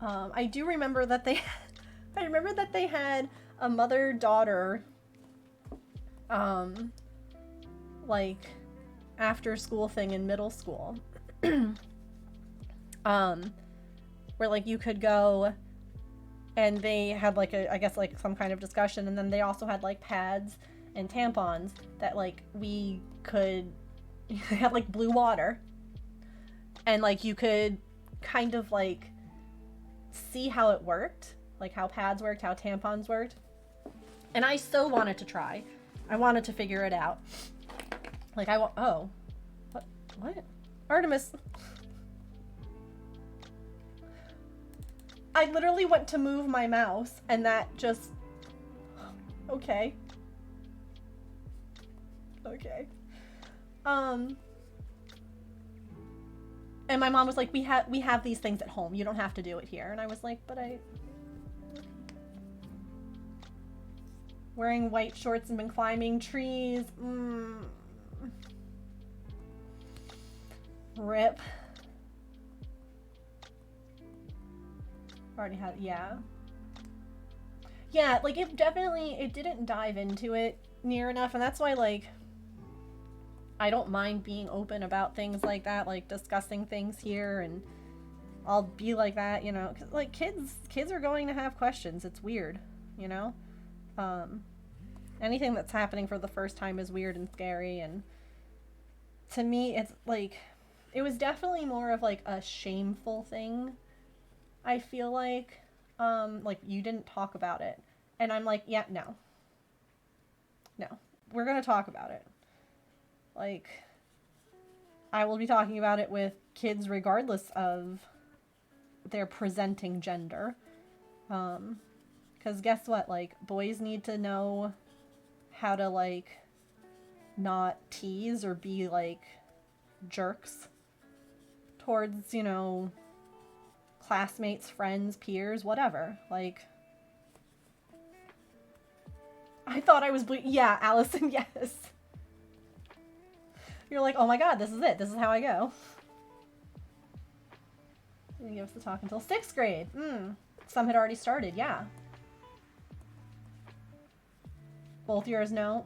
I do remember that they, I remember that they had a mother-daughter, um, like, after school thing in middle school. um, where like you could go and they had like a, I guess like some kind of discussion, and then they also had like pads and tampons that like we could they had like blue water, and like you could kind of like see how it worked, like how pads worked, how tampons worked. And I so wanted to try. I wanted to figure it out. Like I want, oh, what? Artemis. I literally went to move my mouse and that just, okay. Okay. Um and my mom was like, we have these things at home. You don't have to do it here. And I was like, but I wearing white shorts and been climbing trees. Rip. Already had, yeah. Yeah, like it definitely, it didn't dive into it near enough, and that's why like I don't mind being open about things like that, like discussing things here, and I'll be like that, you know, 'cause, like kids are going to have questions. It's weird, you know. Um, anything that's happening for the first time is weird and scary, and to me, it's like it was definitely more of like a shameful thing. I feel like you didn't talk about it, and I'm like, yeah, no, no, we're gonna talk about it. Like, I will be talking about it with kids regardless of their presenting gender. Because guess what? Like, boys need to know how to, like, not tease or be, like, jerks towards, you know, classmates, friends, peers, whatever. Like, I thought I was yeah, Allison, yes. You're like, oh my god, this is it. This is how I go. He gives the talk until 6th grade. Some had already started, yeah. Both yours, no?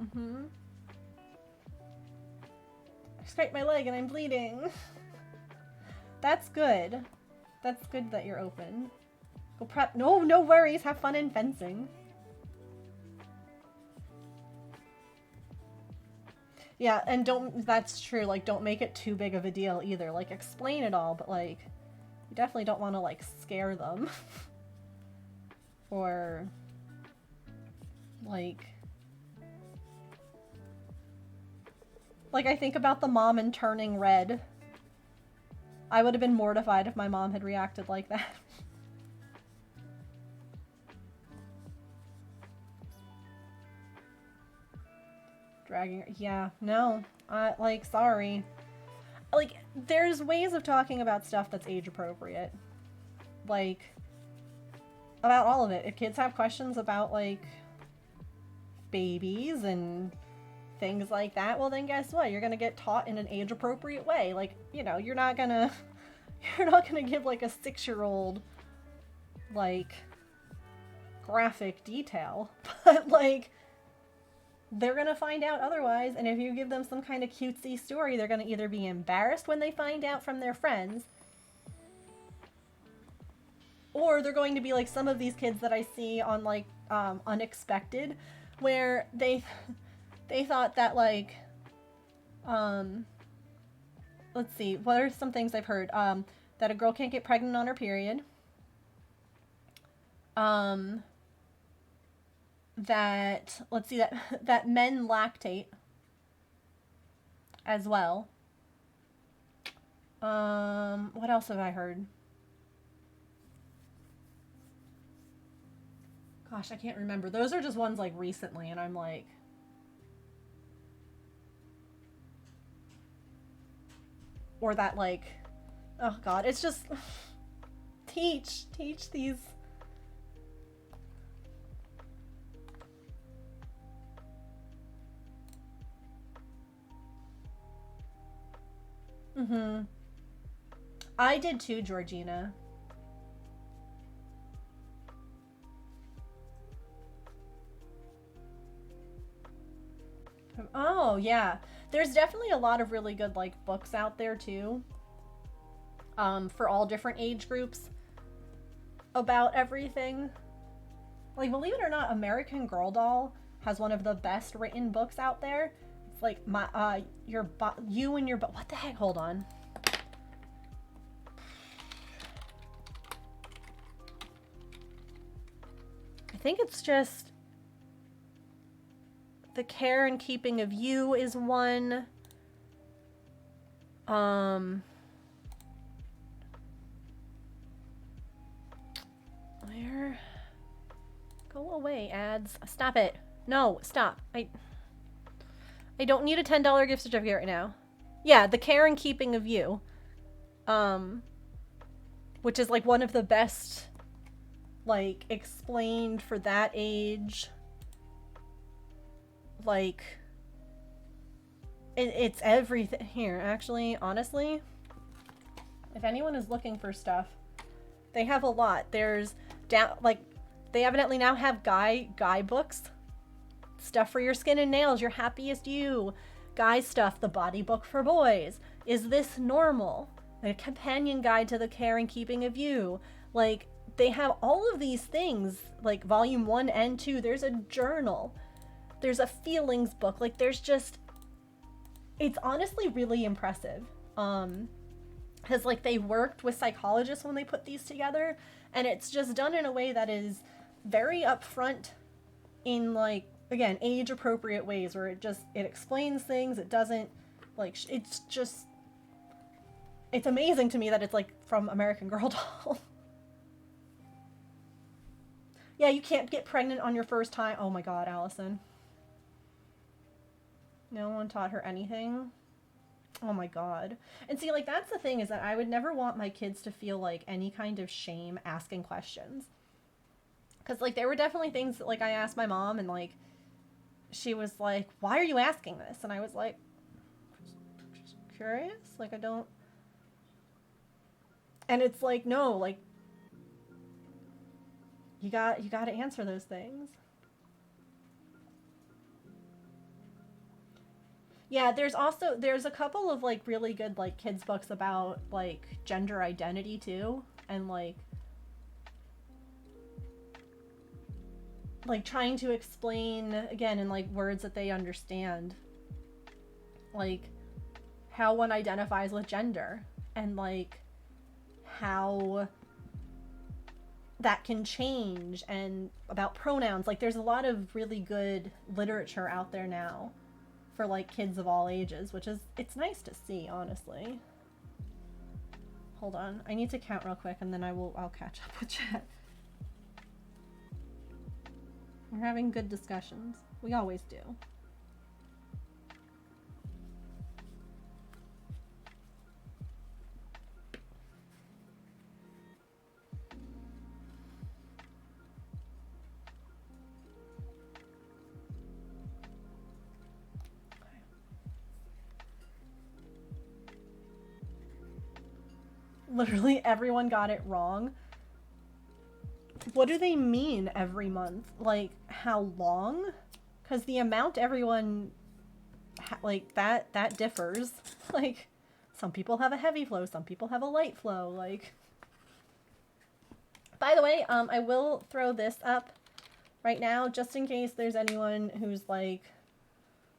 I scraped my leg and I'm bleeding. That's good. That's good that you're open. Go prep. No, no worries. Have fun in fencing. Yeah, and don't, that's true, like, don't make it too big of a deal either. Like, explain it all, but, like, you definitely don't want to, like, scare them. Or, like, I think about the mom and turning red. I would have been mortified if my mom had reacted like that. Dragging her. Yeah, no. Like, sorry. Like, there's ways of talking about stuff that's age appropriate. Like, about all of it. If kids have questions about, like, babies and things like that, well then guess what? You're gonna get taught in an age appropriate way. Like, you know, you're not gonna give like a 6-year-old like graphic detail, but like they're gonna find out otherwise, and if you give them some kind of cutesy story, they're gonna either be embarrassed when they find out from their friends, or they're going to be like some of these kids that I see on like Unexpected, where they thought that like let's see, what are some things I've heard? That a girl can't get pregnant on her period. That, let's see, that men lactate as well. What else have I heard? Gosh, I can't remember. Those are just ones like recently, and I'm like, or that like, oh god, it's just teach these. I did too, Georgina. Oh, yeah. There's definitely a lot of really good, like, books out there, too. For all different age groups about everything. Like, believe it or not, American Girl Doll has one of the best written books out there. It's like, you and your, what the heck? Hold on. I think it's just The Care and Keeping of You is one. Where? Go away, ads. Stop it. No, stop. I don't need a $10 gift certificate right now. Yeah, The Care and Keeping of You. Which is like one of the best, like, explained for that age. Like, it's everything. Here, actually, honestly, if anyone is looking for stuff, they have a lot. There's like, they evidently now have guy books. Stuff for your skin and nails, Your Happiest You. Guy stuff, The Body Book for Boys. Is This Normal? A companion guide to the care and keeping of you. Like, they have all of these things, like volume 1 and 2. There's a journal. There's a feelings book. Like, there's just, it's honestly really impressive. Because, like, they worked with psychologists when they put these together, and it's just done in a way that is very upfront in, like, again, age appropriate ways, where it explains things. It doesn't, like, it's just, it's amazing to me that it's, like, from American Girl Doll. Yeah, you can't get pregnant on your first time. Oh my god, Allison. No one taught her anything. Oh my god. And see, like, that's the thing, is that I would never want my kids to feel, like, any kind of shame asking questions. Because, like, there were definitely things that, like, I asked my mom, and, like, she was like, why are you asking this? And I was like, just curious? Like, I don't... And it's like, no, like, you got to answer those things. Yeah, there's a couple of, like, really good, like, kids books about, like, gender identity too, and like trying to explain, again, in, like, words that they understand, like, how one identifies with gender, and, like, how that can change, and about pronouns. Like, there's a lot of really good literature out there now for, like, kids of all ages, which is, it's nice to see, honestly. Hold on, I need to count real quick, and then I'll catch up with chat. We're having good discussions. We always do. Literally everyone got it wrong. What do they mean every month? Like, how long? Because the amount everyone, like, that differs. Like, some people have a heavy flow, some people have a light flow, like. By the way, I will throw this up right now, just in case there's anyone who's like,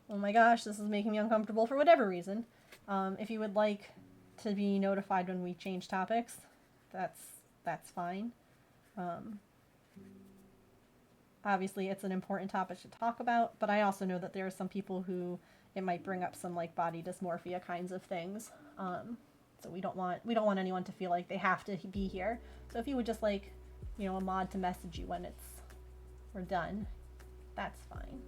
oh my gosh, this is making me uncomfortable for whatever reason. If you would like to be notified when we change topics, that's fine. Obviously, it's an important topic to talk about, but I also know that there are some people who it might bring up some, like, body dysmorphia kinds of things. So we don't want anyone to feel like they have to be here. So if you would just, like, you know, a mod to message you when we're done, that's fine.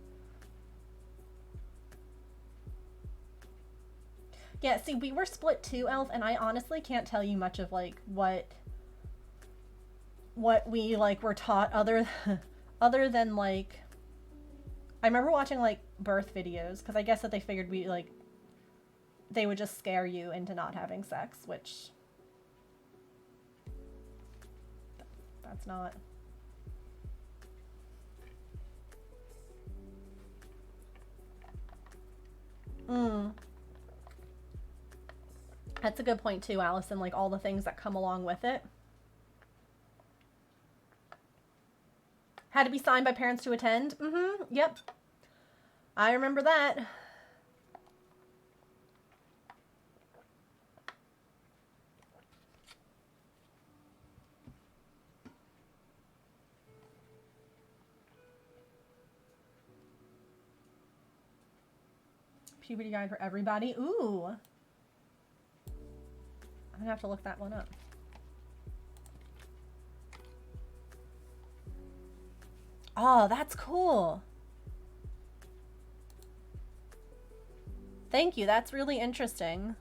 Yeah, see, we were split too, Elf, and I honestly can't tell you much of, like, what we, like, were taught other than, like, I remember watching, like, birth videos, because I guess that they figured they would just scare you into not having sex, which that's not. Mm. That's a good point too, Allison, like all the things that come along with it. Had to be signed by parents to attend? Mm-hmm, yep. I remember that. Puberty guide for everybody. Ooh. I'm gonna have to look that one up. Oh, that's cool. Thank you. That's really interesting.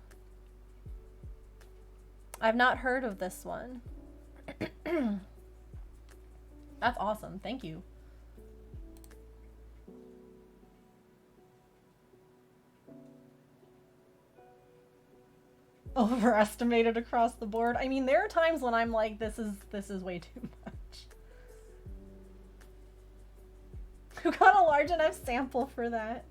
I've not heard of this one. That's awesome. Thank you. Overestimated across the board. I mean, there are times when I'm like, this is way too much. Who got a large enough sample for that?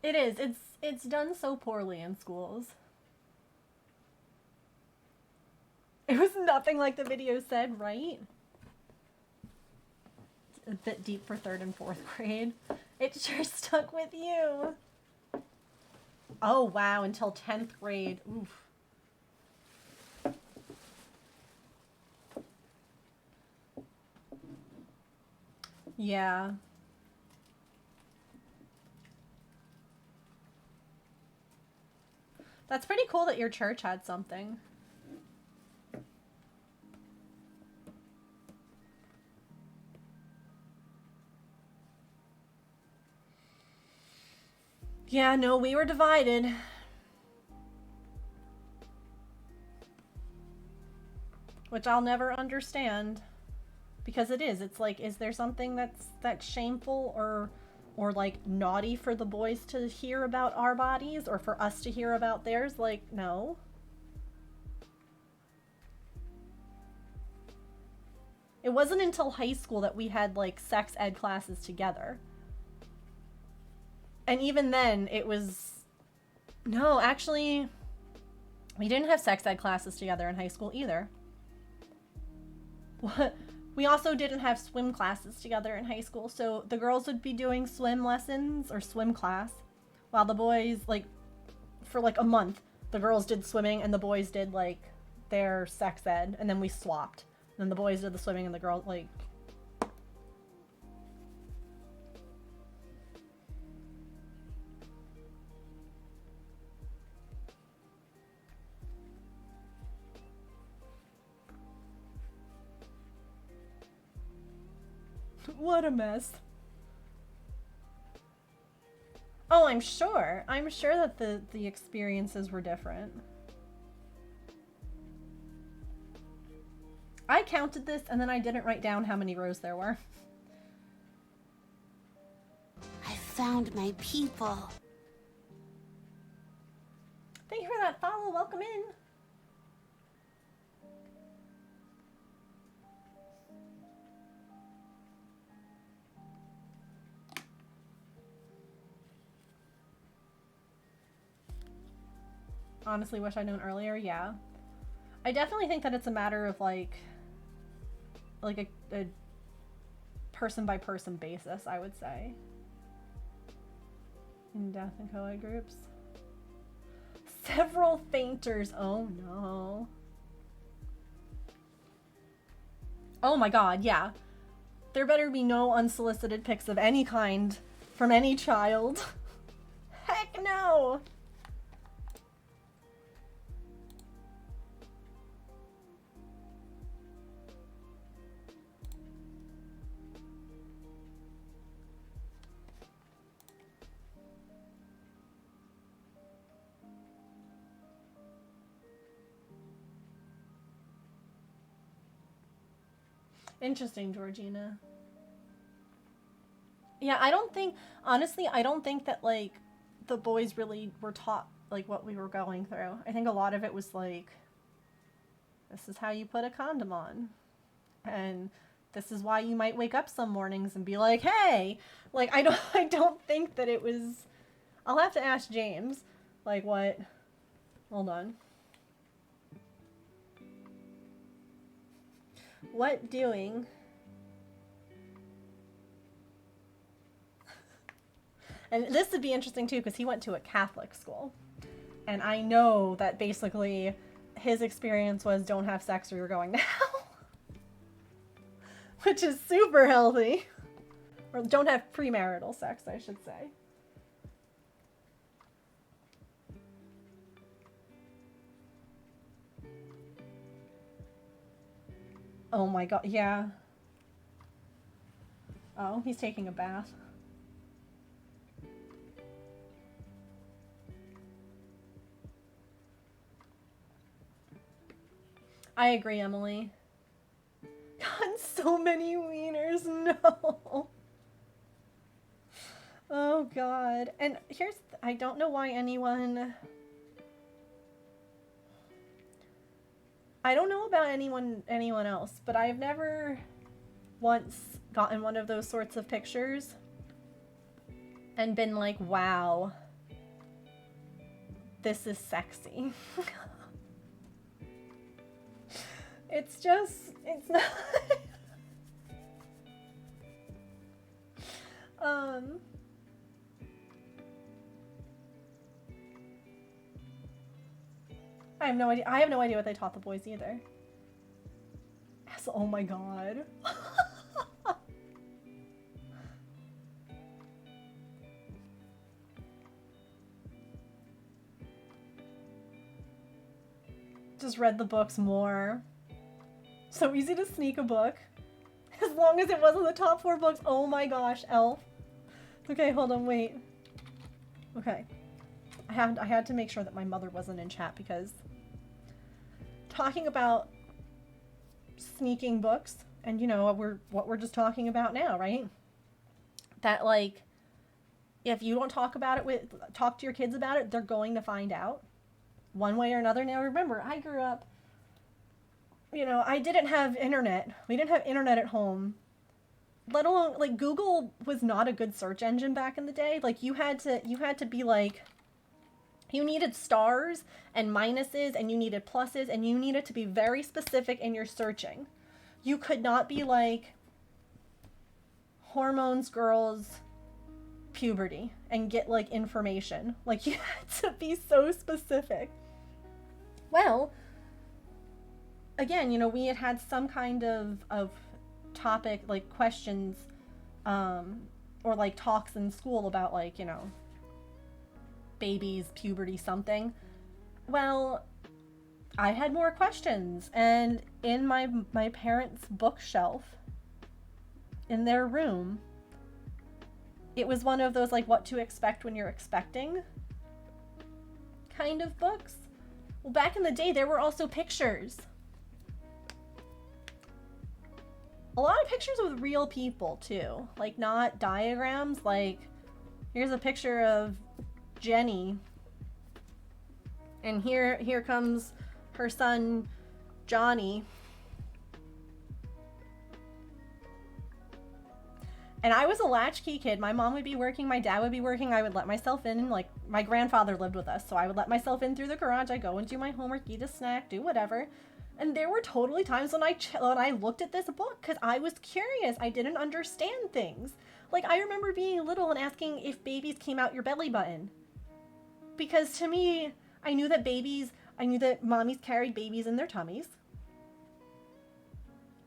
It is. It's done so poorly in schools. It was nothing like the video said, right? It's a bit deep for 3rd and 4th grade. It sure stuck with you. Oh, wow, until 10th grade. Oof. Yeah. That's pretty cool that your church had something. Yeah, no, we were divided. Which I'll never understand. Because it is. It's like, is there something that's shameful or like naughty for the boys to hear about our bodies or for us to hear about theirs? Like, no. It wasn't until high school that we had like sex ed classes together. And even then it was, no, actually, we didn't have sex ed classes together in high school either. What? We also didn't have swim classes together in high school, so the girls would be doing swim lessons or swim class, while the boys, like, for like a month, the girls did swimming and the boys did like their sex ed, and then we swapped. And then the boys did the swimming and the girls, like... What a mess. Oh, I'm sure. I'm sure that the experiences were different. I counted this and then I didn't write down how many rows there were. I found my people. Thank you for that follow. Welcome in. Honestly, wish I'd known earlier. Yeah. I definitely think that it's a matter of like a person by person basis, I would say. In death and co-ed groups. Several fainters. Oh no. Oh my god, yeah. There better be no unsolicited pics of any kind from any child. Heck no! Interesting, Georgina. Yeah, I don't think, honestly, I don't think that, like, the boys really were taught, like, what we were going through. I think a lot of it was, like, this is how you put a condom on. And this is why you might wake up some mornings and be like, hey, like, I don't think that it was, I'll have to ask James, like, what, hold on. What doing and this would be interesting too because he went to a Catholic school, and I know that basically his experience was don't have sex or you're going to hell, which is super healthy, or don't have premarital sex, I should say. Oh my god, yeah. Oh, he's taking a bath. I agree, Emily. God, so many wieners, no. Oh god. And here's, I don't know why anyone, I don't know about anyone else, but I've never once gotten one of those sorts of pictures and been like, wow, this is sexy. It's just, it's not. I have no idea. I have no idea what they taught the boys either. So, oh my god. Just read the books more. So easy to sneak a book. As long as it wasn't the top 4 books. Oh my gosh, Elf. Okay, hold on, wait. Okay. I had to make sure that my mother wasn't in chat because talking about sneaking books, and you know, what we're just talking about now, right? That like if you don't talk to your kids about it, they're going to find out one way or another. Now remember, I grew up, you know, I didn't have internet. We didn't have internet at home. Let alone, like, Google was not a good search engine back in the day. Like, you had to be like, you needed stars and minuses and you needed pluses and you needed to be very specific in your searching. You could not be like hormones, girls, puberty and get like information. Like, you had to be so specific. Well, again, you know, we had some kind of topic, like questions, or like talks in school about like, you know, babies, puberty, something. Well, I had more questions, and in my parents' bookshelf in their room, it was one of those like what to expect when you're expecting kind of books. Well, back in the day, there were also pictures. A lot of pictures with real people too, like not diagrams. Like, here's a picture of Jenny, and here comes her son Johnny. And I was a latchkey kid. My mom would be working, my dad would be working. I would let myself in, and like my grandfather lived with us, so I would let myself in through the garage. I'd go and do my homework, eat a snack, do whatever. And there were totally times when I looked at this book because I was curious. I didn't understand things. Like, I remember being little and asking if babies came out your belly button. Because to me, I knew that mommies carried babies in their tummies.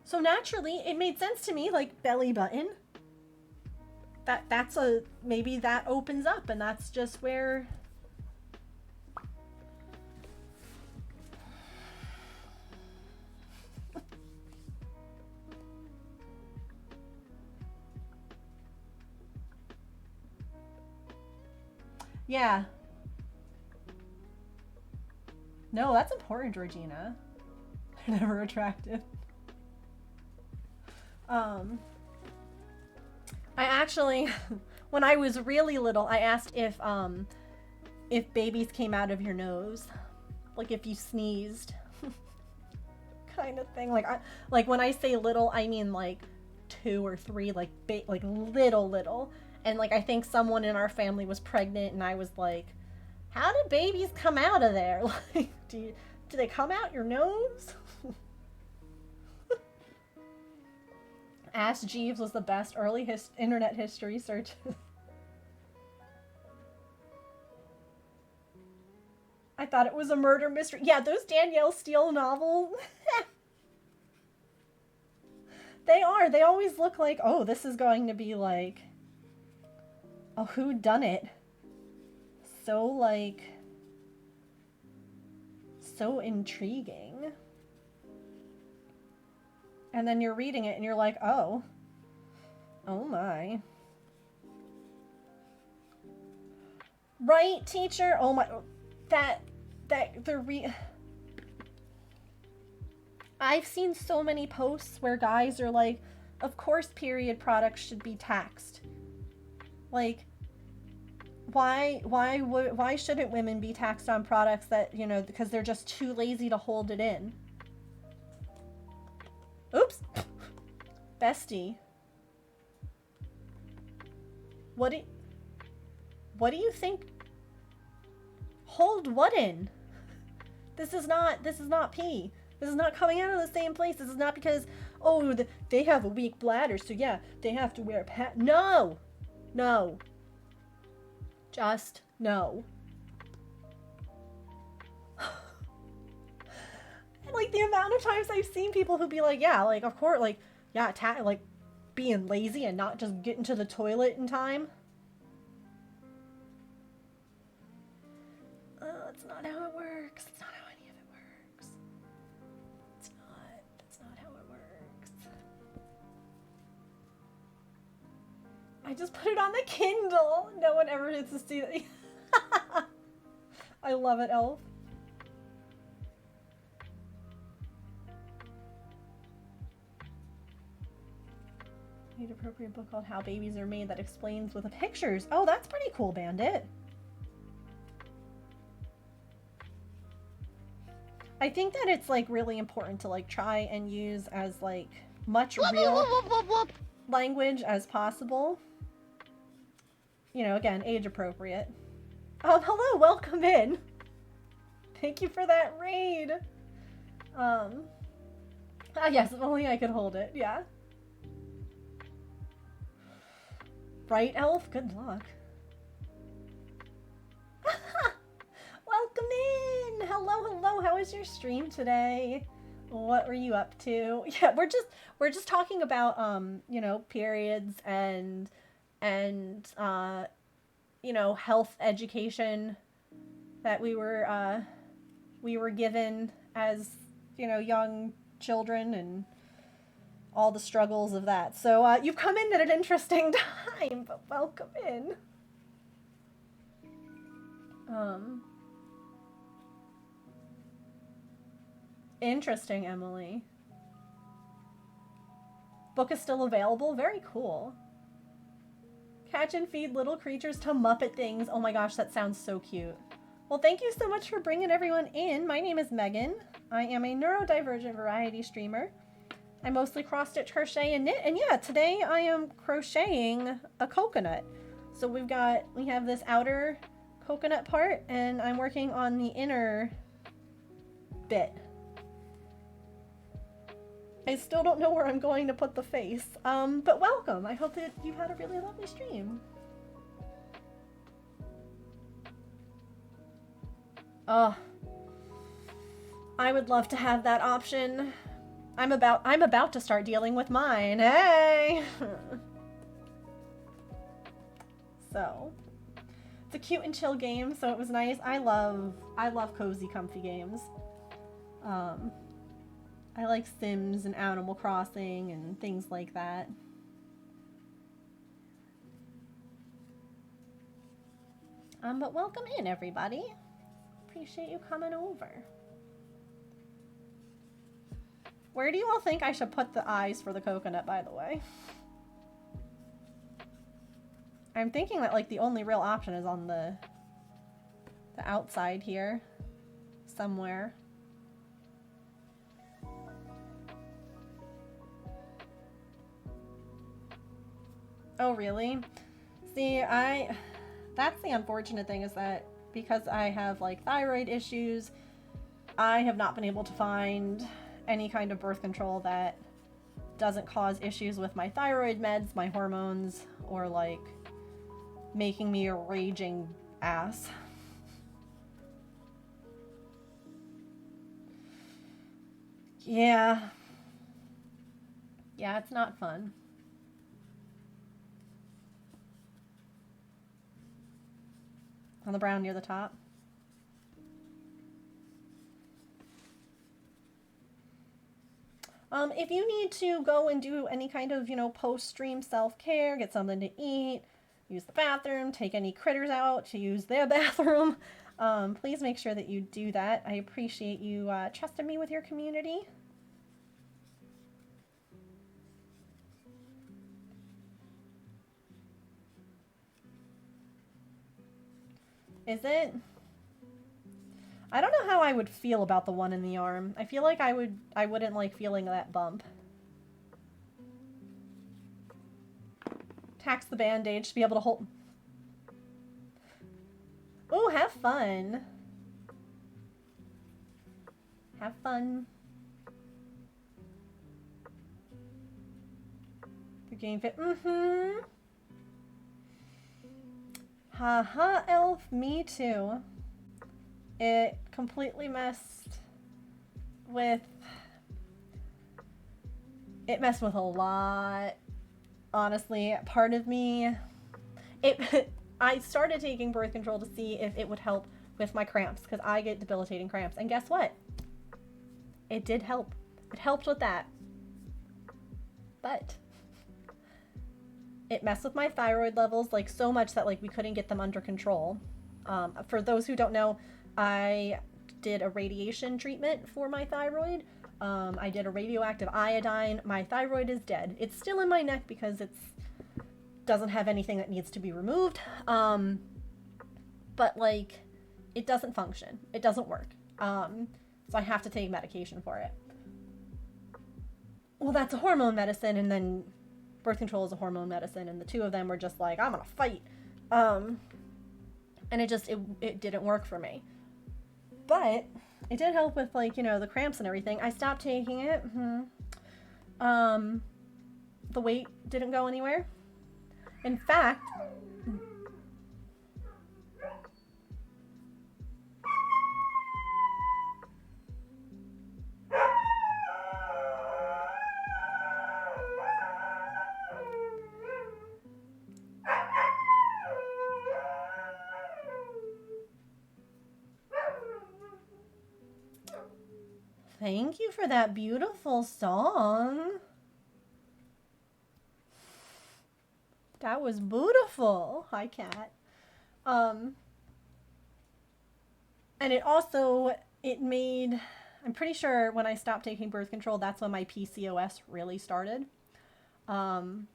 So naturally, it made sense to me, like, belly button. Maybe that opens up, and that's just where... Yeah. No, that's important, Georgina. They're never attractive. I actually, when I was really little, I asked if babies came out of your nose, like if you sneezed, kind of thing. Like when I say little, I mean like 2 or 3, like little. And like I think someone in our family was pregnant, and I was like, "How do babies come out of there? Like, do they come out your nose?" Ask Jeeves was the best early internet history search. I thought it was a murder mystery. Yeah, those Danielle Steele novels. They are. They always look like, oh, this is going to be like a whodunit. So, like, so intriguing. And then you're reading it and you're like, oh my. Right, teacher? Oh my, I've seen so many posts where guys are like, of course period products should be taxed. Like, why shouldn't women be taxed on products that, you know, because they're just too lazy to hold it in? Oops. Bestie. What do you think? Hold what in? This is not pee. This is not coming out of the same place. This is not because, oh, they have a weak bladder, so yeah, they have to wear a pad. No. No. Just no. Like, the amount of times I've seen people who be like, yeah, like, of course, like, yeah, like, being lazy and not just getting to the toilet in time. That's not how it works. That's not how any of it works. It's not. That's not how it works. I just put it on the Kindle. No one ever gets to see that. I love it, Elf. Age appropriate book called How Babies Are Made that explains with the pictures. Oh, that's pretty cool, Bandit. I think that it's like really important to like try and use as like much real language as possible. You know, again, age appropriate. Oh, hello, welcome in. Thank you for that raid. Yes, if only I could hold it, yeah. Right, Elf? Good luck. Welcome in! Hello, how was your stream today? What were you up to? Yeah, we're just talking about you know, periods and you know, health education that we were given as, you know, young children, and all the struggles of that. So you've come in at an interesting time, but welcome in. Interesting, Emily. Book is still available? Very cool. Catch and feed little creatures to Muppet things. Oh my gosh, that sounds so cute. Well, thank you so much for bringing everyone in. My name is Megan. I am a neurodivergent variety streamer. I mostly cross-stitch, crochet, and knit. And yeah, today I am crocheting a coconut. So we have this outer coconut part, and I'm working on the inner bit. I still don't know where I'm going to put the face. But welcome. I hope that you've had a really lovely stream. Oh, I would love to have that option. I'm about to start dealing with mine. Hey! So, it's a cute and chill game, so it was nice. I love cozy, comfy games. I like Sims and Animal Crossing and things like that. But welcome in, everybody. Appreciate you coming over. Where do you all think I should put the eyes for the coconut, by the way? I'm thinking that, like, the only real option is on the outside here. Somewhere. Oh, really? See, that's the unfortunate thing, is that because I have, like, thyroid issues, I have not been able to find any kind of birth control that doesn't cause issues with my thyroid meds, my hormones, or, like, making me a raging ass. Yeah. Yeah, it's not fun. On the brown near the top. If you need to go and do any kind of, post-stream self-care, get something to eat, use the bathroom, take any critters out to use their bathroom, please make sure that you do that. I appreciate you trusting me with your community. Is it? I don't know how I would feel about the one in the arm. I feel like I wouldn't like feeling that bump. Tax the bandage to be able to hold. Ooh, have fun. Have fun. You're getting fit. Mm-hmm. Haha, elf, me too. It completely messed with a lot. Honestly, part of me, I started taking birth control to see if it would help with my cramps, because I get debilitating cramps. And guess what? It did help. It helped with that. But it messed with my thyroid levels, like, so much that, like, we couldn't get them under control. For those who don't know, I did a radiation treatment for my thyroid. I did a radioactive iodine. My thyroid is dead. It's still in my neck because it doesn't have anything that needs to be removed. But, like, it doesn't function. It doesn't work. So I have to take medication for it. Well, that's a hormone medicine, and then birth control is a hormone medicine, and the two of them were just like, I'm gonna fight. And it didn't work for me. But it did help with, like, the cramps and everything. I stopped taking it. The weight didn't go anywhere. In fact, thank you for that beautiful song. That was beautiful. Hi, cat. And it made, I'm pretty sure when I stopped taking birth control, that's when my PCOS really started. Because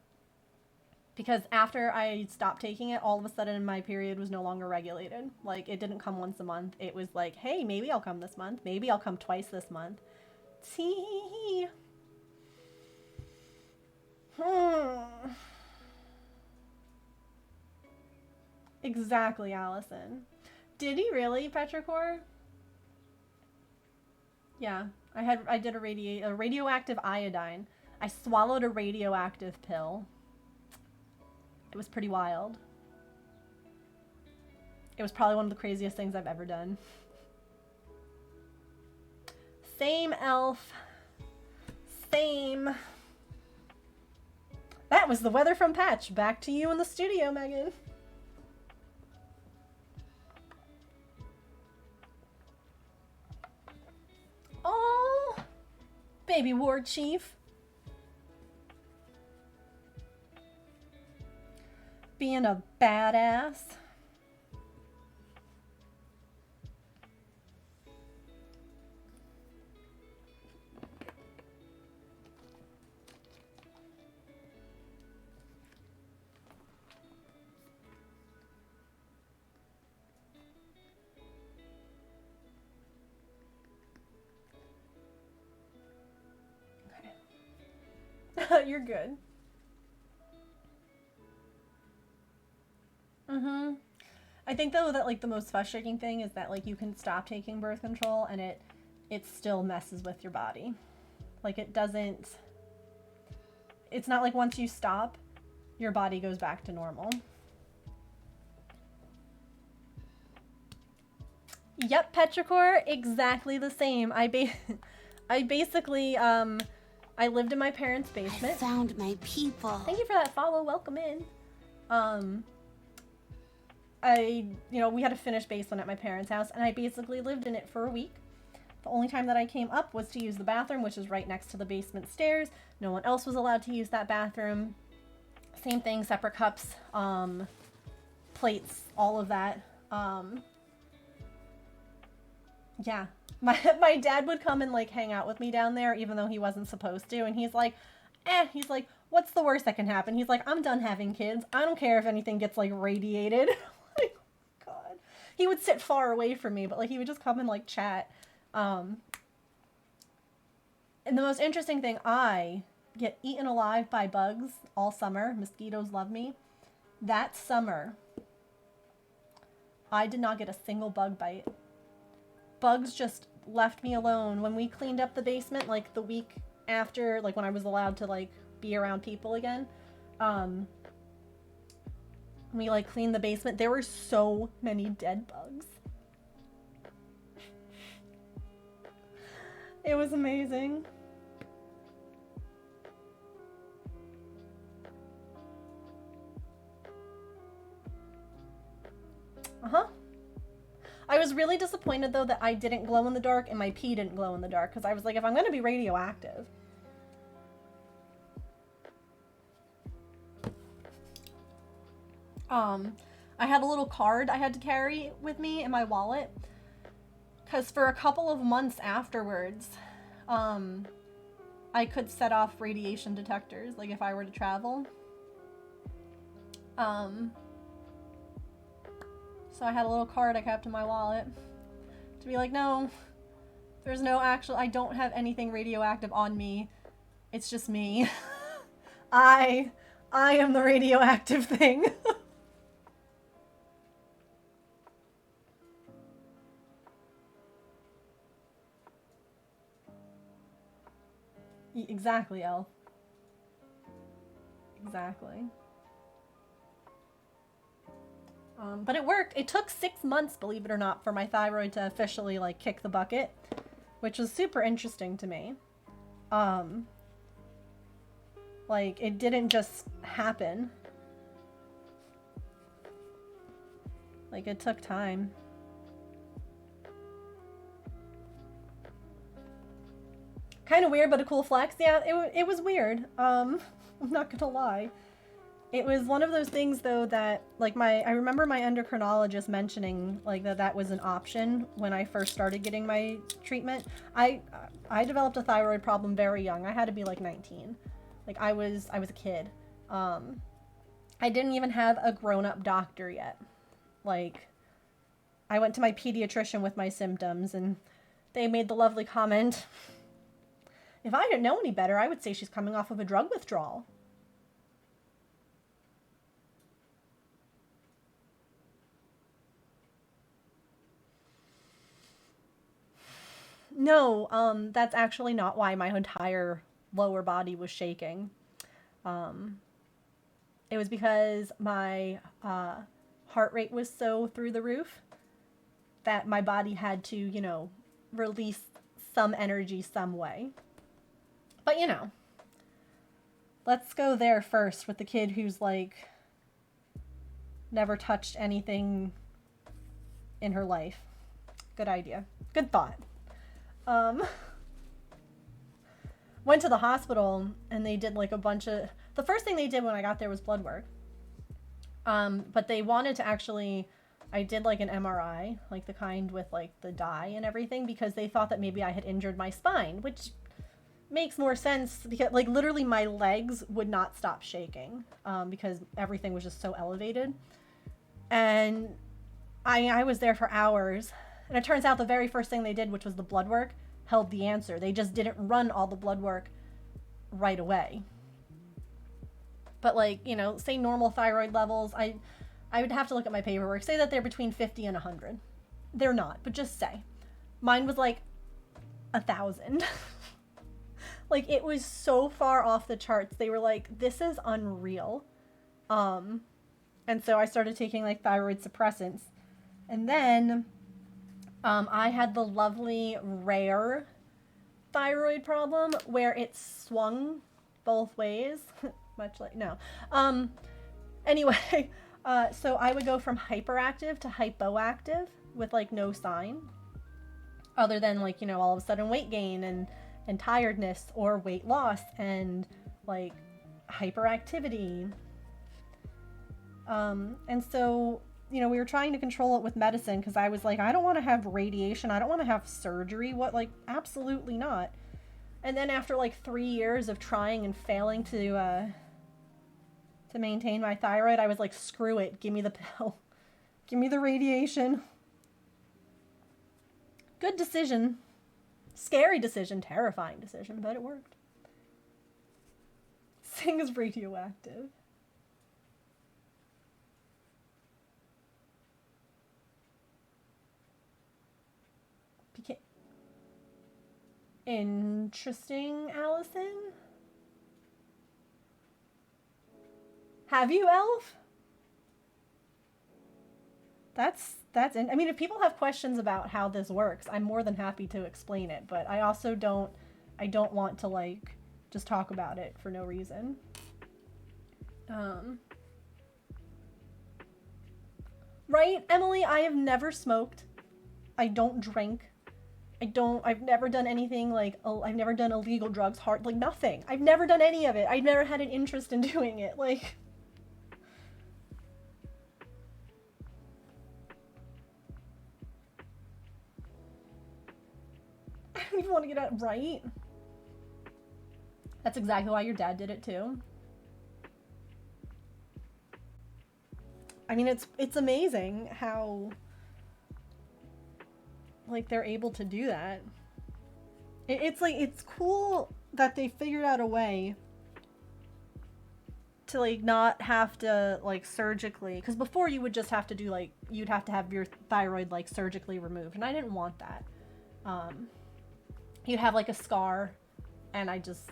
after I stopped taking it, all of a sudden my period was no longer regulated. Like, it didn't come once a month. It was like, hey, maybe I'll come this month. Maybe I'll come twice this month. See? Exactly, Allison. Did he really, Petrichor? Yeah, I did a radioactive iodine. I swallowed a radioactive pill. It was pretty wild. It was probably one of the craziest things I've ever done. Same, elf. Same. That was the weather from Patch. Back to you in the studio, Megan. Oh, baby war chief. Being a badass. You're good. Mm-hmm. I think though that like the most frustrating thing is that like you can stop taking birth control and it still messes with your body. Like it doesn't, it's not like once you stop, your body goes back to normal. Yep, Petrichor, exactly the same. I basically, I lived in my parents' basement. I found my people. Thank you for that follow. Welcome in. We had a finished basement at my parents' house, and I basically lived in it for a week. The only time that I came up was to use the bathroom, which is right next to the basement stairs. No one else was allowed to use that bathroom. Same thing, separate cups, plates, all of that. Yeah, my dad would come and like hang out with me down there, even though he wasn't supposed to. And he's like, what's the worst that can happen? He's like, I'm done having kids. I don't care if anything gets like radiated. Like, oh God. He would sit far away from me, but like he would just come and like chat. And the most interesting thing, I get eaten alive by bugs all summer. Mosquitoes love me. That summer, I did not get a single bug bite. Bugs just left me alone. When we cleaned up the basement, like the week after, like when I was allowed to like be around people again, we like cleaned the basement. There were so many dead bugs. It was amazing. Uh-huh. I was really disappointed, though, that I didn't glow in the dark and my pee didn't glow in the dark, because I was like, if I'm going to be radioactive... I had a little card I had to carry with me in my wallet, because for a couple of months afterwards, I could set off radiation detectors, like if I were to travel. So I had a little card I kept in my wallet to be like, no, there's no actual, I don't have anything radioactive on me. It's just me. I am the radioactive thing. Exactly, Elle. Exactly. But it worked. It took 6 months, believe it or not, for my thyroid to officially, like, kick the bucket, which was super interesting to me. Like, it didn't just happen. Like, it took time. Kind of weird, but a cool flex. Yeah, it was weird. I'm not gonna lie. It was one of those things, though, that, like, I remember my endocrinologist mentioning, like, that was an option when I first started getting my treatment. I developed a thyroid problem very young. I had to be, like, 19. Like, I was a kid. I didn't even have a grown-up doctor yet. Like, I went to my pediatrician with my symptoms, and they made the lovely comment, if I didn't know any better, I would say she's coming off of a drug withdrawal. No, that's actually not why my entire lower body was shaking. It was because my heart rate was so through the roof that my body had to, you know, release some energy some way. But, you know, let's go there first with the kid who's, like, never touched anything in her life. Good idea. Good thought. Went to the hospital and they did like a bunch of, the first thing they did when I got there was blood work. But they wanted to actually, I did like an MRI, like the kind with like the dye and everything, because they thought that maybe I had injured my spine, which makes more sense because like literally my legs would not stop shaking, because everything was just so elevated. And I was there for hours. And it turns out the very first thing they did, which was the blood work, held the answer. They just didn't run all the blood work right away. But like, you know, say normal thyroid levels, I would have to look at my paperwork. Say that they're between 50 and 100. They're not, but just say. Mine was like 1,000. Like, it was so far off the charts. They were like, this is unreal. And so I started taking like thyroid suppressants. And then I had the lovely rare thyroid problem where it swung both ways. Much like, no. Anyway, so I would go from hyperactive to hypoactive with like no sign. Other than like, you know, all of a sudden weight gain and tiredness or weight loss and like hyperactivity. And so, you know, we were trying to control it with medicine because I was like, I don't want to have radiation. I don't want to have surgery. What? Like, absolutely not. And then after like 3 years of trying and failing to maintain my thyroid, I was like, screw it. Give me the pill. Give me the radiation. Good decision. Scary decision. Terrifying decision, but it worked. Sing is radioactive. Interesting, Allison. Have you, Elf? I mean, if people have questions about how this works, I'm more than happy to explain it, but I also don't want to like just talk about it for no reason. Right, Emily, I have never smoked. I don't drink. I've never done anything like, I've never done illegal drugs, like nothing. I've never done any of it. I've never had an interest in doing it. Like, I don't even want to get out, right? That's exactly why your dad did it too. I mean, it's amazing how like they're able to do that. It's like, it's cool that they figured out a way to like not have to like surgically, because before you would just have to do like, you'd have to have your thyroid like surgically removed, and I didn't want that. You'd have like a scar, and I just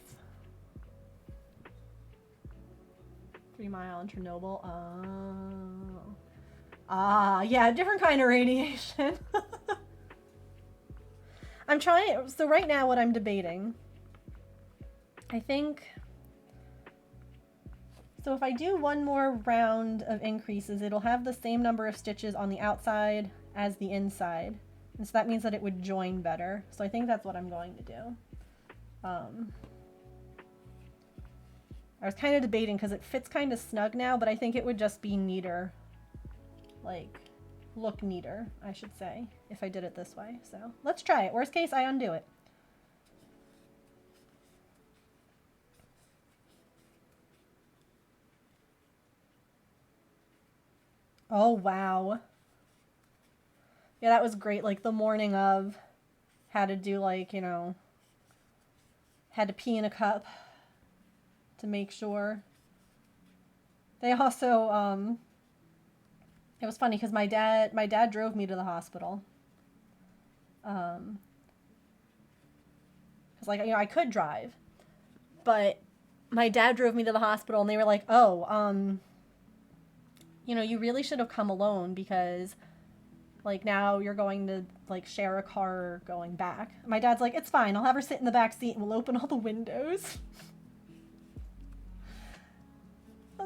3 Mile in Chernobyl. Yeah, different kind of radiation. I'm trying, so right now what I'm debating, I think, so if I do one more round of increases, it'll have the same number of stitches on the outside as the inside. And so that means that it would join better. So I think that's what I'm going to do. I was kind of debating because it fits kind of snug now, but I think it would just be neater. Like, look neater, I should say, if I did it this way. So let's try it. Worst case, I undo it. Oh, wow. Yeah, that was great. Like the morning of, had to do like, you know, had to pee in a cup to make sure. They also, it was funny because my dad drove me to the hospital. Because like, you know, I could drive, but my dad drove me to the hospital and they were like, oh, you know, you really should have come alone because like now you're going to like share a car going back. My dad's like, it's fine. I'll have her sit in the back seat and we'll open all the windows.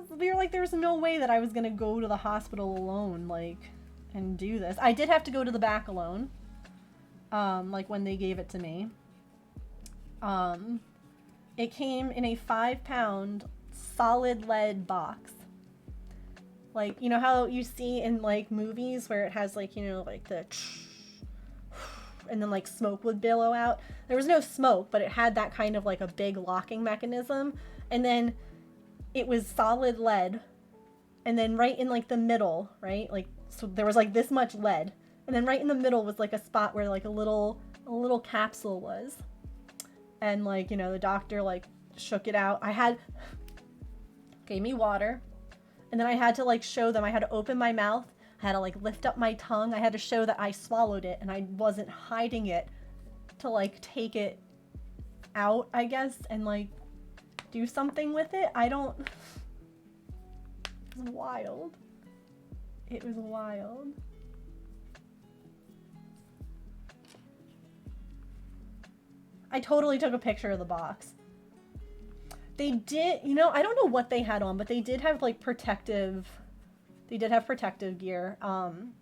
We were like, there's no way that I was going to go to the hospital alone, like, and do this. I did have to go to the back alone. Like when they gave it to me. It came in a 5-pound solid lead box. Like, you know how you see in like movies where it has like, you know, like the and then like smoke would billow out. There was no smoke, but it had that kind of like a big locking mechanism. And then it was solid lead. And then right in like the middle, right? Like, so there was like this much lead. And then right in the middle was like a spot where like a little capsule was. And like, you know, the doctor like shook it out. Okay, gave me water, and then I had to like show them, I had to open my mouth, I had to like lift up my tongue, I had to show that I swallowed it and I wasn't hiding it to like take it out, I guess, and like do something with it. It was wild. It was wild. I totally took a picture of the box. They did, you know, I don't know what they had on, but they did have like protective gear. And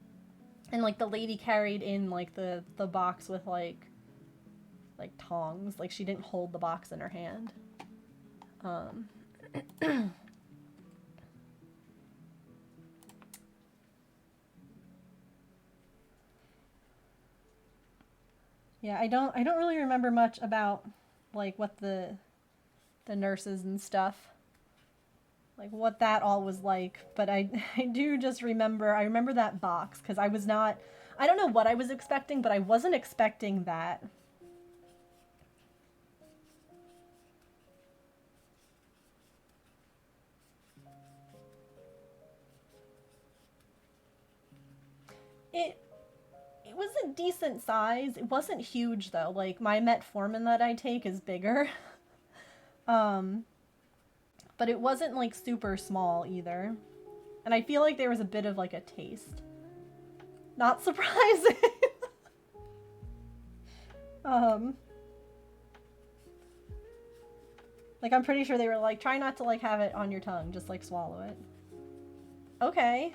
like the lady carried in like the box with like tongs. Like she didn't hold the box in her hand. Yeah, I don't really remember much about like what the nurses and stuff, like what that all was like, but I do just remember, I remember that box because I don't know what I was expecting, but I wasn't expecting that. It was a decent size. It wasn't huge though. Like my metformin that I take is bigger. But it wasn't like super small either. And I feel like there was a bit of like a taste. Not surprising. Like I'm pretty sure they were like, try not to like have it on your tongue, just like swallow it. Okay.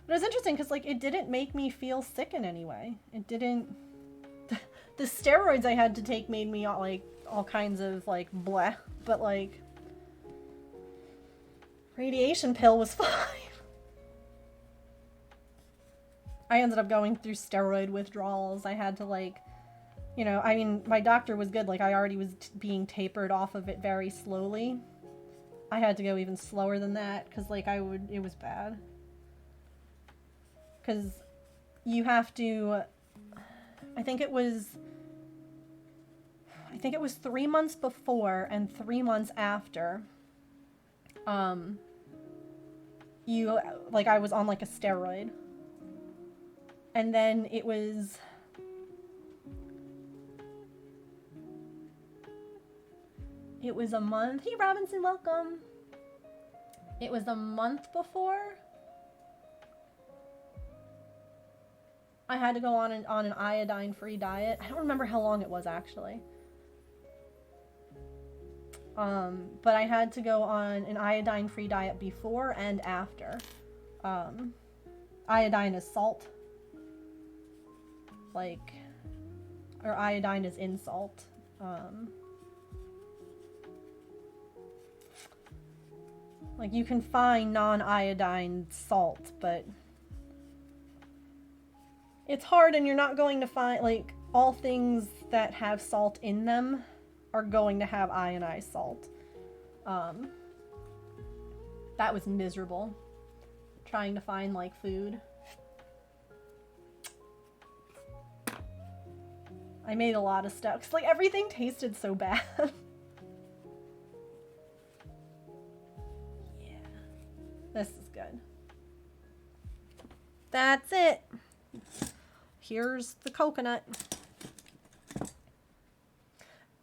But it was interesting because like it didn't make me feel sick in any way. It didn't. The steroids I had to take made me like all kinds of like bleh, but like radiation pill was fine. I ended up going through steroid withdrawals. I had to like, you know, I mean, my doctor was good. Like I already was being tapered off of it very slowly. I had to go even slower than that because like it was bad. Because you have to, I think it was 3 months before and 3 months after, I was on like a steroid. And then it was a month. Hey Robinson, welcome. It was a month before I had to go on an iodine-free diet. I don't remember how long it was actually. But I had to go on an iodine-free diet before and after. Iodine is salt. Or iodine is in salt. Like you can find non-iodine salt, but it's hard, and you're not going to find, like, all things that have salt in them are going to have ionized salt. That was miserable. Trying to find, like, food. I made a lot of stuff, 'cause, like, everything tasted so bad. Yeah. This is good. That's it. Here's the coconut.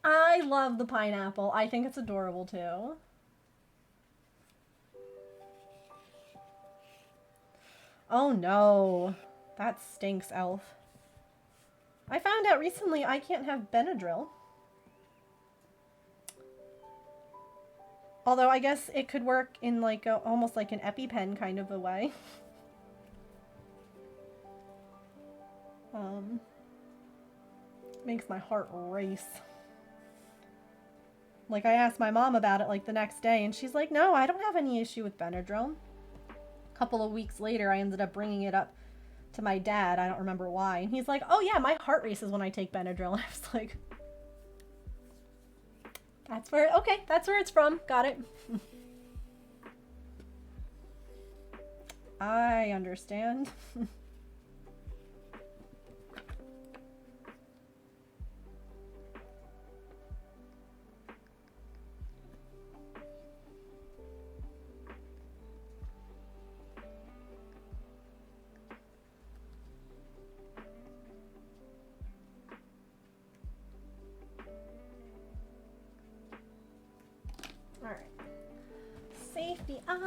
I love the pineapple. I think it's adorable too. Oh no. That stinks, Elf. I found out recently I can't have Benadryl. Although I guess it could work in like almost like an EpiPen kind of a way. Makes my heart race. Like I asked my mom about it like the next day and she's like, no, I don't have any issue with Benadryl. A couple of weeks later, I ended up bringing it up to my dad. I don't remember why. And he's like, oh yeah, my heart races when I take Benadryl. And I was like, that's where it's from. Got it. I understand.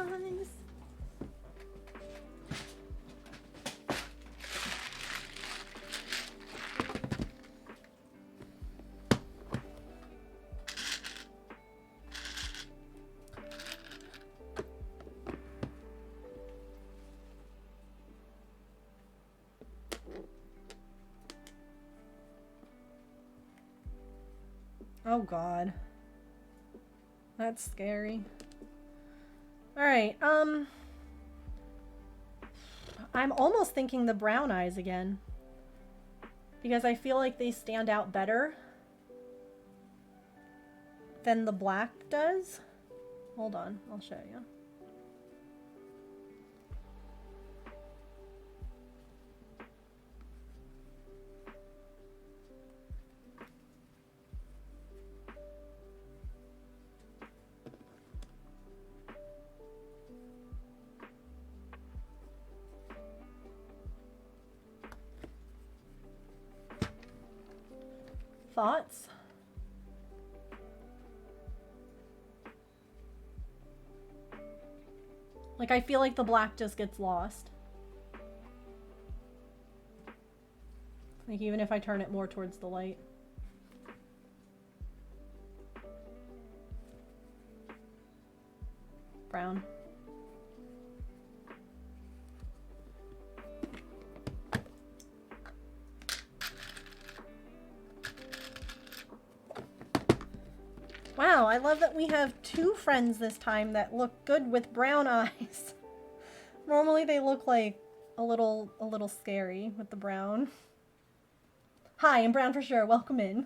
eyes. Oh god. That's scary. Alright, I'm almost thinking the brown eyes again. Because I feel like they stand out better than the black does. Hold on, I'll show you. Thoughts? Like, I feel like the black just gets lost. Like, even if I turn it more towards the light. Brown. Wow, I love that we have two friends this time that look good with brown eyes. Normally they look like a little scary with the brown. Hi, I'm brown for sure. Welcome in.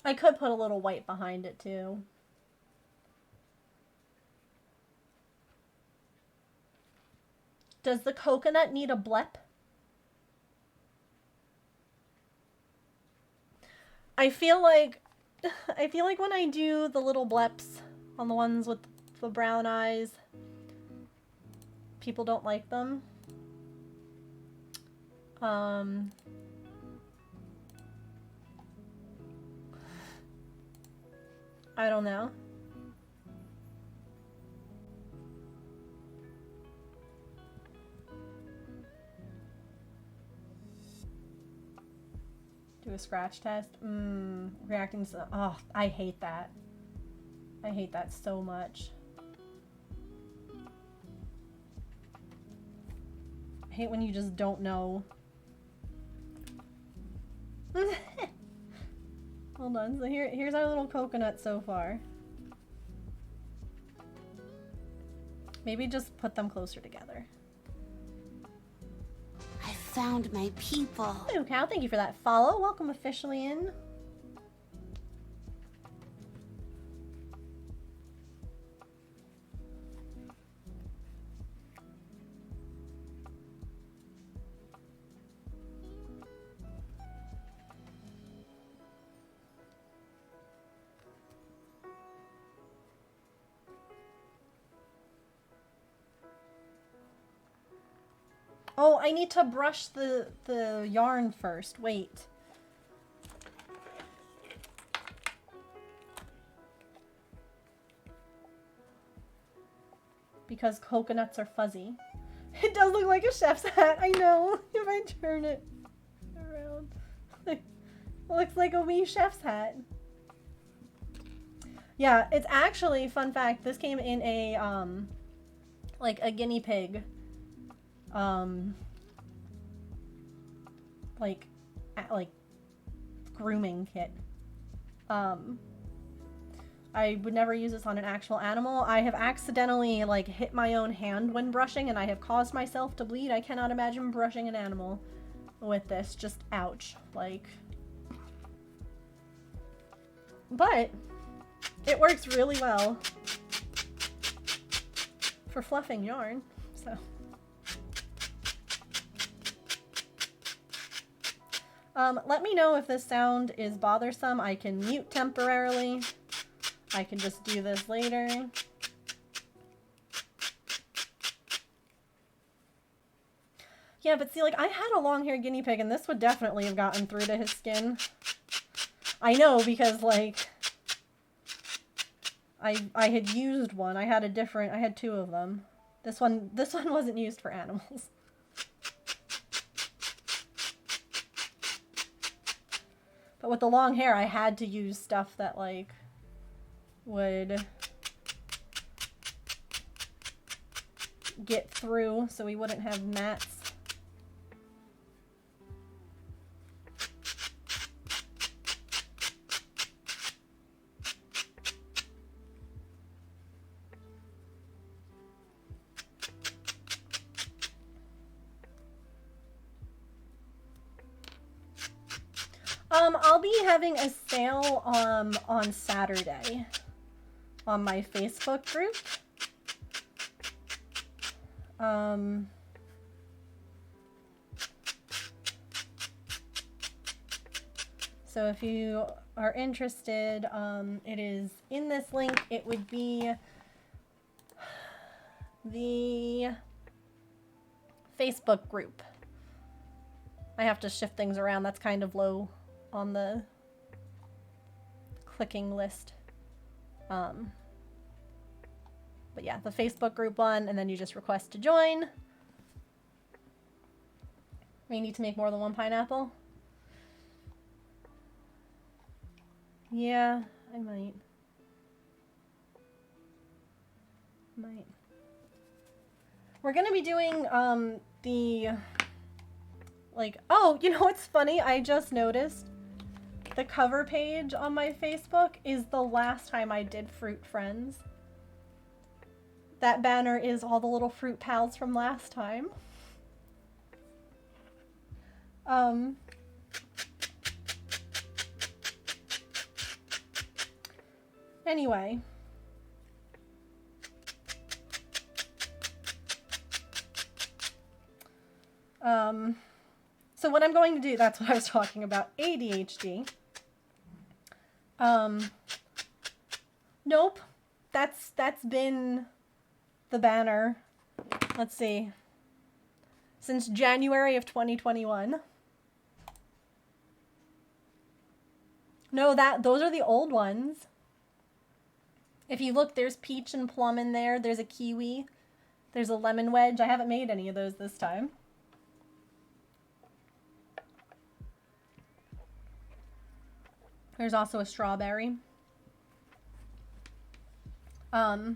I could put a little white behind it too. Does the coconut need a blep? I feel like when I do the little bleps on the ones with the brown eyes, people don't like them. I don't know. Do a scratch test. Reacting to... Oh, I hate that. I hate that so much. I hate when you just don't know. Hold on. So here's our little coconut so far. Maybe just put them closer together. I found my people. Hello, Cal. Thank you for that follow. Welcome officially in. Oh, I need to brush the yarn first. Wait. Because coconuts are fuzzy. It does look like a chef's hat, I know. If I turn it around. It looks like a wee chef's hat. Yeah, it's actually, fun fact, this came in a, like a guinea pig. Like grooming kit. I would never use this on an actual animal. I have accidentally like hit my own hand when brushing and I have caused myself to bleed. I cannot imagine brushing an animal with this. Just ouch. Like, but it works really well for fluffing yarn, so. Let me know if this sound is bothersome. I can mute temporarily. I can just do this later. Yeah, but see, like, I had a long-haired guinea pig, and this would definitely have gotten through to his skin. I know, because, like, I had used one. I had two of them. This one wasn't used for animals. But with the long hair, I had to use stuff that, like, would get through so we wouldn't have mats. I'll be having a sale on Saturday on my Facebook group. So if you are interested, it is in this link. It would be the Facebook group. I have to shift things around. That's kind of low on the clicking list. But yeah, the Facebook group one, and then you just request to join. We need to make more than one pineapple. Yeah, I might. We're gonna be doing oh, you know what's funny? I just noticed the cover page on my Facebook is the last time I did Fruit Friends. That banner is all the little fruit pals from last time. Anyway. So what I'm going to do, that's what I was talking about, ADHD. Nope. That's been the banner. Let's see. Since January of 2021. No, those are the old ones. If you look, there's peach and plum in there. There's a kiwi. There's a lemon wedge. I haven't made any of those this time. There's also a strawberry. Oh,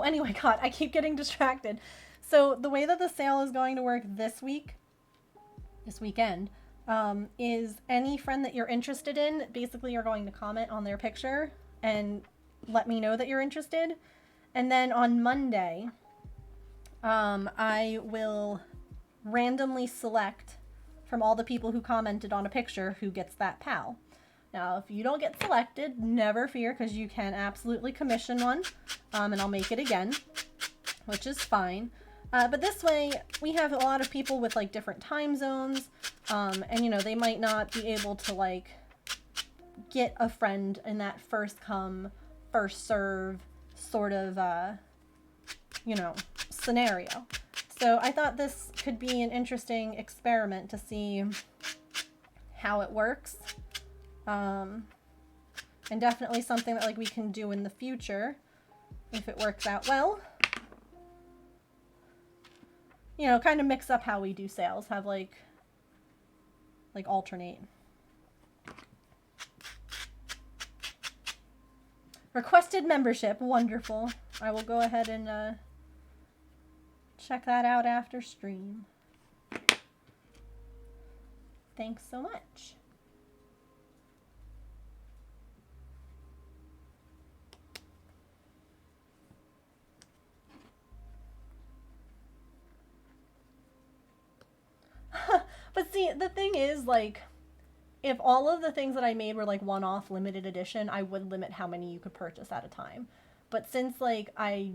anyway, God, I keep getting distracted. So the way that the sale is going to work this weekend, is any friend that you're interested in, basically you're going to comment on their picture and let me know that you're interested. And then on Monday, I will randomly select from all the people who commented on a picture who gets that pal. Now, if you don't get selected, never fear, because you can absolutely commission one, and I'll make it again, which is fine. But this way, we have a lot of people with, like, different time zones, and, you know, they might not be able to, like, get a friend in that first come, first serve sort of, you know, scenario. So I thought this could be an interesting experiment to see how it works. And definitely something that, like, we can do in the future if it works out well. You know, kind of mix up how we do sales, have like alternate. Requested membership, wonderful. I will go ahead and check that out after stream. Thanks so much. But see, the thing is, like, if all of the things that I made were, like, one-off limited edition, I would limit how many you could purchase at a time. But since, like, I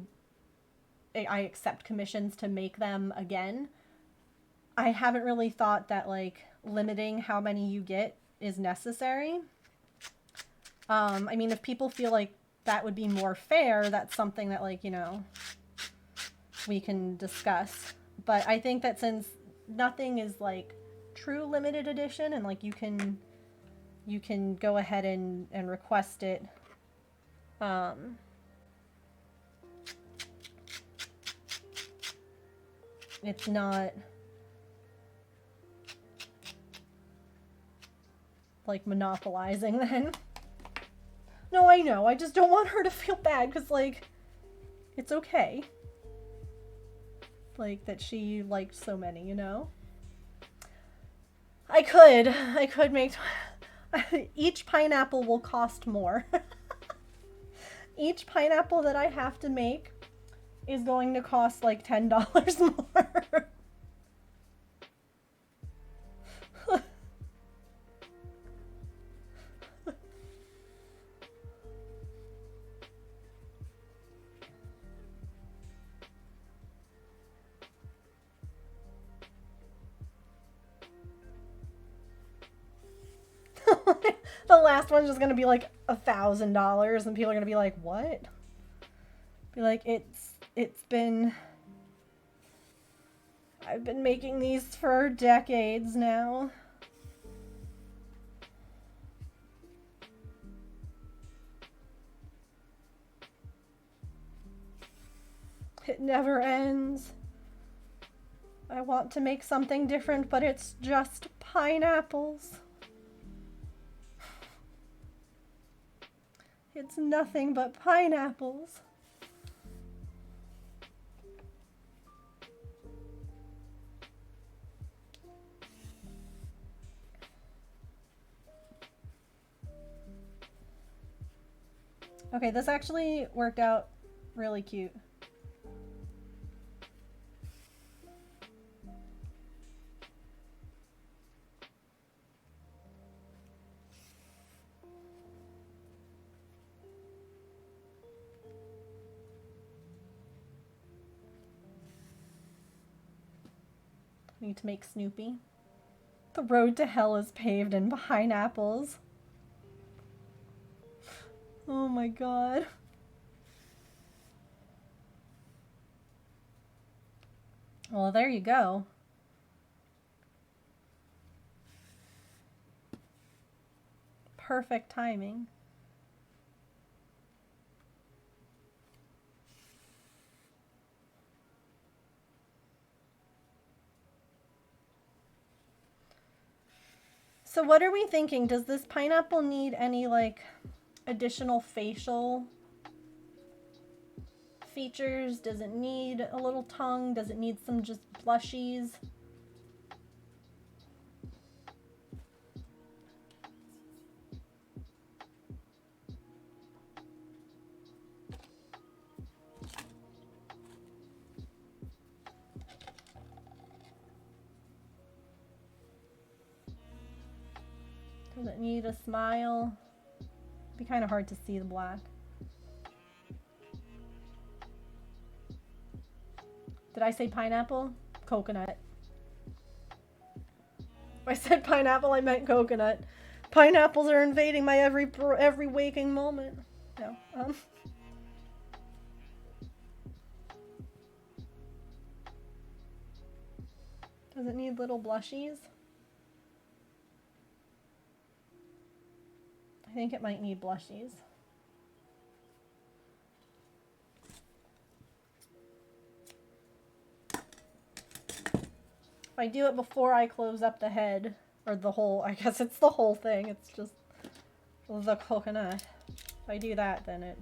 accept commissions to make them again, I haven't really thought that, like, limiting how many you get is necessary. I mean, if people feel like that would be more fair, that's something that, like, you know, we can discuss. But I think that since nothing is like true limited edition, and like you can go ahead and request it. It's not like monopolizing then. No, I know. I just don't want her to feel bad because, like, it's okay. Like, that she liked so many, you know? I could make... Each pineapple will cost more. Each pineapple that I have to make is going to cost like $10 more. The last one's just gonna be like $1,000 and people are gonna be like, what? Be like, I've been making these for decades now. It never ends. I want to make something different, but it's just pineapples. It's nothing but pineapples. Okay, this actually worked out really cute. Need to make Snoopy. The road to hell is paved in pineapples. Oh my god. Well, there you go. Perfect timing. So what are we thinking? Does this pineapple need any, like, additional facial features? Does it need a little tongue? Does it need some just blushies? Does it need a smile? It'd be kind of hard to see the black. Did I say pineapple? Coconut. If I said pineapple, I meant coconut. Pineapples are invading my every waking moment. No. Does it need little blushies? I think it might need blushies. If I do it before I close up the head, or the whole, I guess it's the whole thing, it's just the coconut. If I do that, then it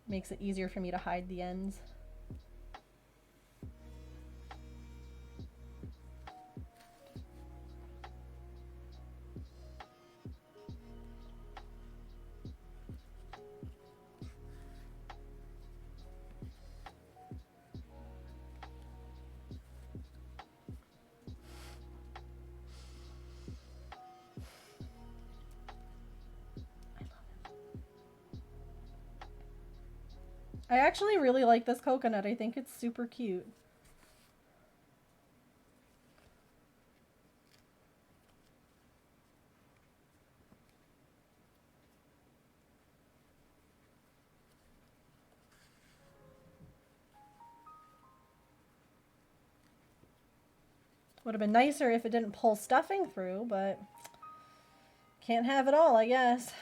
makes it easier for me to hide the ends. I actually really like this coconut. I think it's super cute. Would have been nicer if it didn't pull stuffing through, but can't have it all, I guess.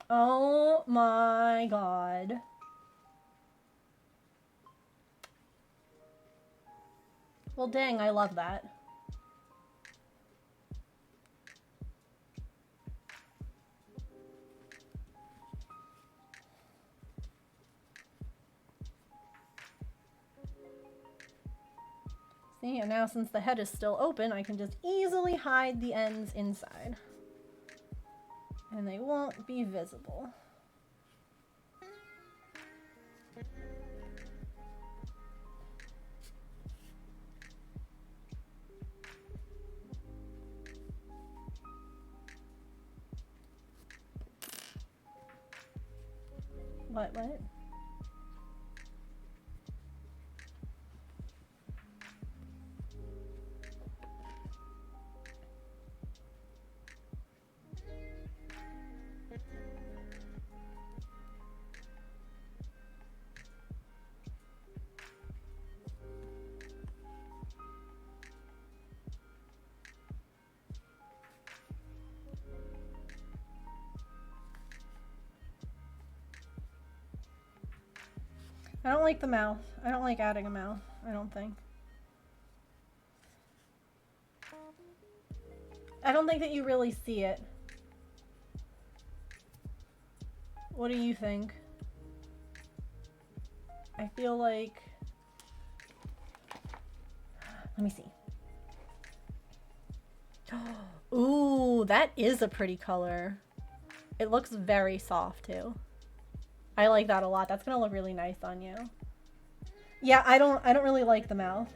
Oh my god. Well, dang, I love that. See, and now since the head is still open, I can just easily hide the ends inside. And they won't be visible. What? I don't like the mouth. I don't like adding a mouth, I don't think. I don't think that you really see it. What do you think? I feel like... Let me see. Ooh, that is a pretty color. It looks very soft too. I like that a lot. That's gonna look really nice on you. Yeah, I don't really like the mouth.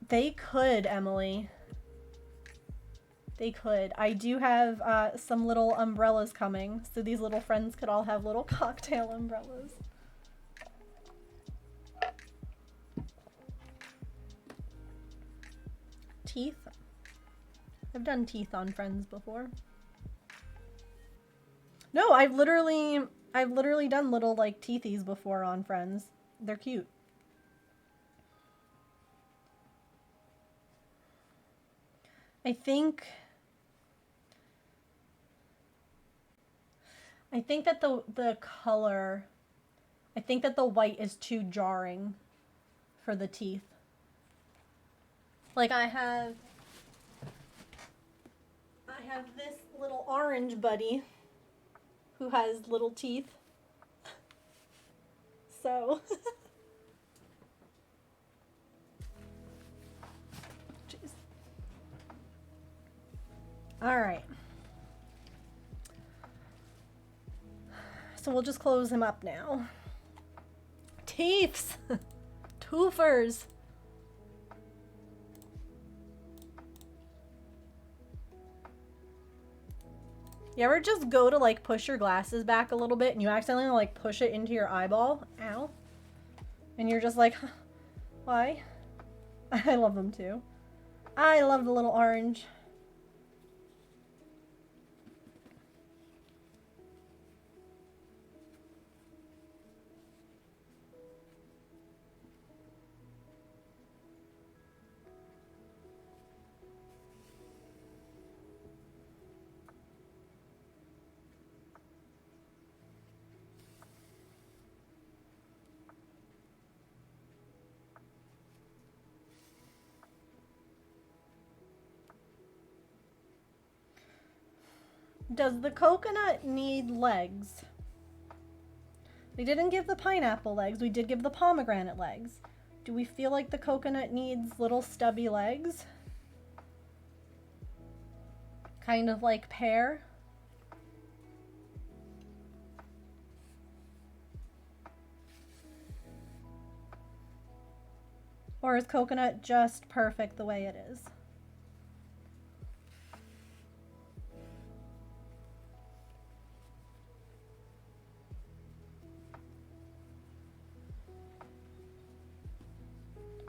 They could, Emily. They could. I do have some little umbrellas coming, so these little friends could all have little cocktail umbrellas. Teeth. I've done teeth on friends before. No, I've literally done little like teethies before on friends. They're cute. I think that the color, I think that the white is too jarring for the teeth. Like I have this little orange buddy who has little teeth. So jeez. All right. So we'll just close him up now. Teeths. Toofers. You ever just go to like push your glasses back a little bit and you accidentally like push it into your eyeball? Ow. And you're just like, huh, why? I love them too. I love the little orange. Does the coconut need legs? We didn't give the pineapple legs. We did give the pomegranate legs. Do we feel like the coconut needs little stubby legs? Kind of like pear? Or is coconut just perfect the way it is?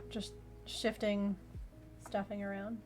Just shifting stuffing around.